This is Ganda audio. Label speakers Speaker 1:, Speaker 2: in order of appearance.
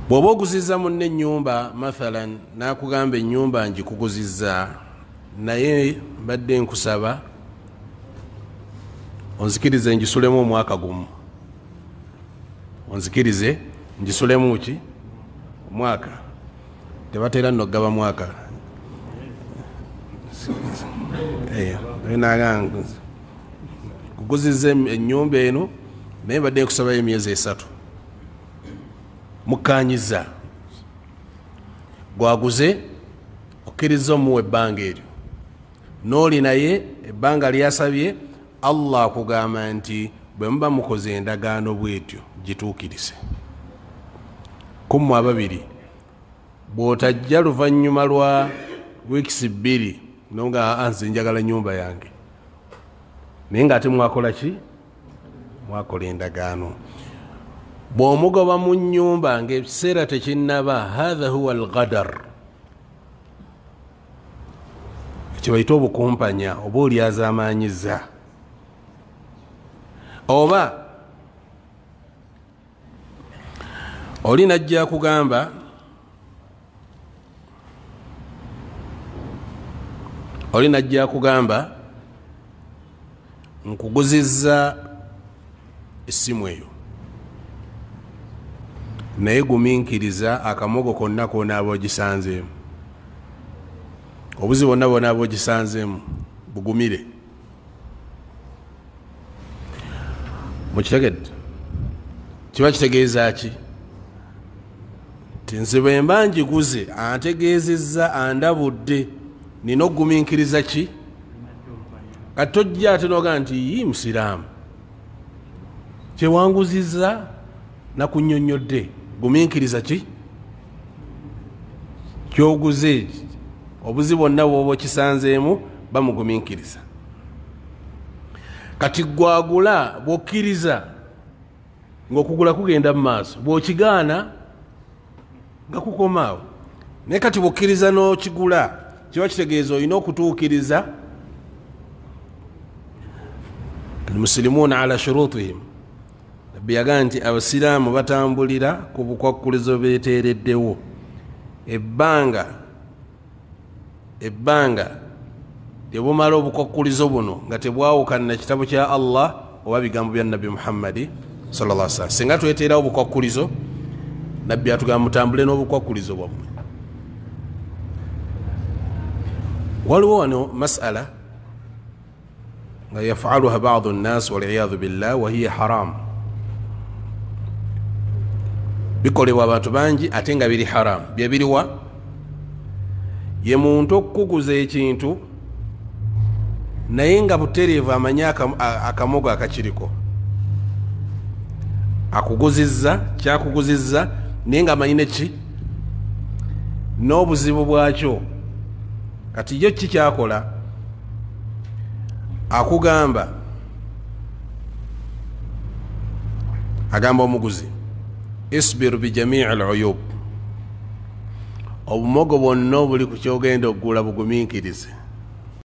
Speaker 1: bw'oba oguzizza munne ennyumba mathalan n'akugamba ennyumba ngikuguzizza naye mbadde nkusaba onzikirize ngisulemu omwaka gumu, onzikirize ngisulemu ki omwaka, tebatera nno gaba mwaka kuguzizza ennyumba eno naye mbadde nkusabayo emyezi 3 mukanyiza gwaguze okkiriza omuwa ebbanga eryo n'oli naye ebbanga lyasabye Allah akugamba nti bwe muba mukoze endagaano bwetyo gituukirize. Kummwe ababiri bw'otajja luvannyuma lwa wiikisi 2 nonga anze njagala nyumba yange naye ng'ate mwakola ki? Mwakola endagaano. Bw'omugoba mu nnyumba ng'ekiseera tekinnaba, hatha huwa alghadar, ekyo bayita obukumpanya oba olyazaamaanyizza. Oba oli najja kugamba nkuguzizza essimu eyo naye guminkiriza akamogo konna koonaaba ogisanzeemu, obuzi bonna bwonaaba ogisanzeemu bugumire. Mukitegedde kiba kitegeeza ki? Ti nze bwe mba ngiguze antegeezezza andabudde nina okuguminkiriza ki? Kati tojja ate noga nti yi musiraamu kyewanguzizza nakunnyonnyodde, guminkiriza ki? Kyoguze obuzi bwonna bwoba okisanzeemu bamuguminkiriza. Kati gwagula bw'okkiriza ng'okugula kugenda mu maaso, bw'okigaana nga kukomaawo. Naye kati bw'okkiriza n'okigula kiba kitegeeza olina okutuukiriza almusilimuuna ala shurutihim. Nabbi yagamba nti abasiraamu batambulira ku bukwakkulizo beeteereddewo. Ebbanga tebumala obukwakkulizo buno nga tebwawukana na kitabo kya Allah oba bigambo bya Nabbi Muhammadi sallallahu alaihi wasallam. Singa tweteerawo obukwakkulizo, Nabbi atugamba mutambule n'obukwakkulizo bwammwe. Waliwo wano masala nga yafaluha ba'du nnas waliyadhu billah wa hiya haram. Bikolebwa abantu bangi ate nga biri haram. Bye biriwa? Ye muntu okukuguza ekintu naye nga butereevu amanya akamogo akakiriko. Akuguzizza, kyakuguzizza naye nga amanyine ki? N'obuzibu bwakyo. Kati yo ki kyakola? Akugamba, agamba omuguzi isbiru bijamii al-uyub, obumogo bwonna obuli ku kyogenda okugula buguminkirize.